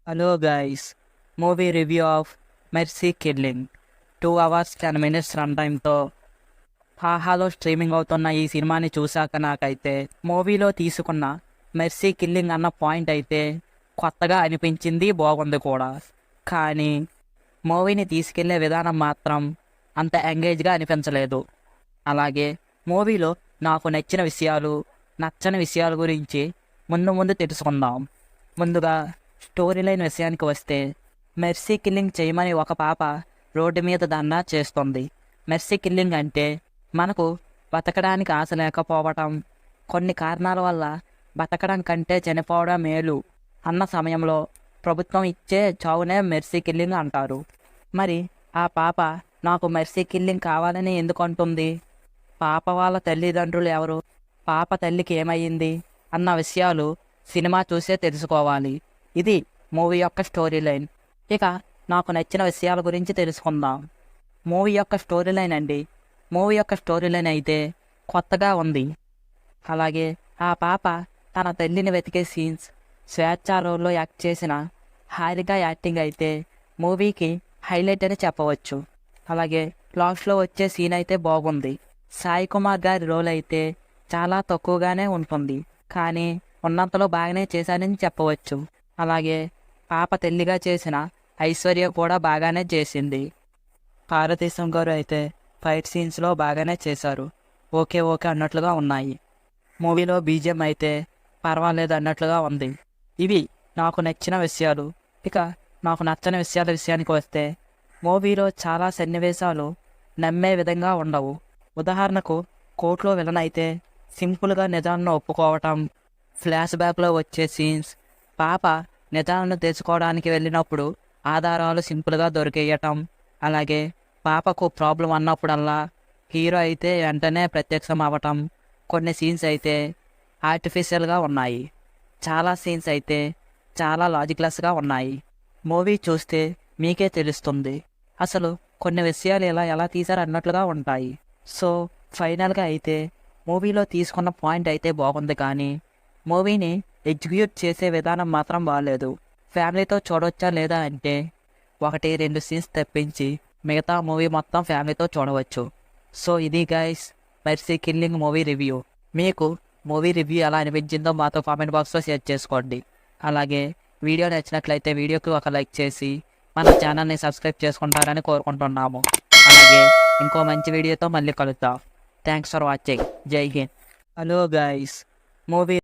Hello guys, movie review of Mercy Killing. 2 hours 10 minutes run టైంతో హాహాలో streaming అవుతున్న ఈ సినిమాని చూశాక నాకైతే మూవీలో తీసుకున్న మెర్సీ కిల్లింగ్ అన్న పాయింట్ అయితే కొత్తగా అనిపించింది, బాగుంది కూడా. కానీ మూవీని తీసుకెళ్లే విధానం మాత్రం అంత ఎంగేజ్గా అనిపించలేదు. అలాగే మూవీలో నాకు నచ్చిన విషయాలు, నచ్చని విషయాల గురించి ముందు ముందు తెలుసుకుందాం. ముందుగా స్టోరీ లైన్ విషయానికి వస్తే, మెర్సీ కిల్లింగ్ చేయమని ఒక పాప రోడ్డు మీద ధర్నా చేస్తుంది. మెర్సీ కిల్లింగ్ అంటే మనకు బతకడానికి ఆశ లేకపోవటం, కొన్ని కారణాల వల్ల బతకడం కంటే చనిపోవడం మేలు అన్న సమయంలో ప్రభుత్వం ఇచ్చే చావునే మెర్సీ కిల్లింగ్ అంటారు. మరి ఆ పాప నాకు మెర్సీ కిల్లింగ్ కావాలని ఎందుకు అంటుంది? పాప వాళ్ళ తల్లిదండ్రులు ఎవరు? పాప తల్లికి ఏమయ్యింది అన్న విషయాలు సినిమా చూసే తెలుసుకోవాలి. ఇది మూవీ యొక్క స్టోరీ లైన్. ఇక నాకు నచ్చిన విషయాల గురించి తెలుసుకుందాం. మూవీ యొక్క స్టోరీ లైన్ అండి. మూవీ యొక్క స్టోరీ లైన్ అయితే కొత్తగా ఉంది. అలాగే ఆ పాప తన తల్లిని వెతికే సీన్స్, స్వేచ్ఛా రోల్లో యాక్ట్ చేసిన హారిక యాక్టింగ్ అయితే మూవీకి హైలైట్ అని చెప్పవచ్చు. అలాగే లాస్ట్లో వచ్చే సీన్ అయితే బాగుంది. సాయి కుమార్ గారి రోల్ అయితే చాలా తక్కువగానే ఉంటుంది, కానీ ఉన్నంతలో బాగానే చేశానని చెప్పవచ్చు. అలాగే పాప తల్లిగా చేసిన ఐశ్వర్య కూడా బాగానే చేసింది. పార్వతీశం గారు అయితే ఫైట్ సీన్స్లో బాగానే చేశారు. ఓకే ఓకే అన్నట్లుగా ఉన్నాయి. మూవీలో బీజిఎం అయితే పర్వాలేదు అన్నట్లుగా ఉంది. ఇవి నాకు నచ్చిన విషయాలు. ఇక నాకు నచ్చని విషయాల విషయానికి వస్తే, మూవీలో చాలా సన్నివేశాలు నమ్మే విధంగా ఉండవు. ఉదాహరణకు కోర్టులో విలన్ అయితే సింపుల్గా నిజాలను ఒప్పుకోవటం, ఫ్లాష్ బ్యాక్లో వచ్చే సీన్స్, పాప నిజాలను తెలుసుకోవడానికి వెళ్ళినప్పుడు ఆధారాలు సింపుల్గా దొరికేయటం, అలాగే పాపకు ప్రాబ్లం అన్నప్పుడల్లా హీరో అయితే వెంటనే ప్రత్యక్షం అవ్వటం, కొన్ని సీన్స్ అయితే ఆర్టిఫిషియల్గా ఉన్నాయి. చాలా సీన్స్ అయితే చాలా లాజిక్లెస్గా ఉన్నాయి. మూవీ చూస్తే మీకే తెలుస్తుంది. అసలు కొన్ని విషయాలు ఎలా తీశారు అన్నట్లుగా ఉంటాయి. సో ఫైనల్గా అయితే మూవీలో తీసుకున్న పాయింట్ అయితే బాగుంది, కానీ మూవీని ఎగ్జిక్యూట్ చేసే విధానం మాత్రం బాగాలేదు. ఫ్యామిలీతో చూడవచ్చా లేదా అంటే 1-2 సీన్స్ తప్పించి మిగతా మూవీ మొత్తం ఫ్యామిలీతో చూడవచ్చు. సో ఇది guys mercy killing movie review. మీకు మూవీ రివ్యూ ఎలా అనిపించిందో మాతో కామెంట్ బాక్స్లో షేర్ చేసుకోండి. అలాగే వీడియో నచ్చినట్లయితే వీడియోకి ఒక లైక్ చేసి మన ఛానల్ని సబ్స్క్రైబ్ చేసుకుంటారని కోరుకుంటున్నాము. అలాగే ఇంకో మంచి వీడియోతో మళ్ళీ కలుద్దాం. Thanks for watching. జై హింద్. Hello guys, movie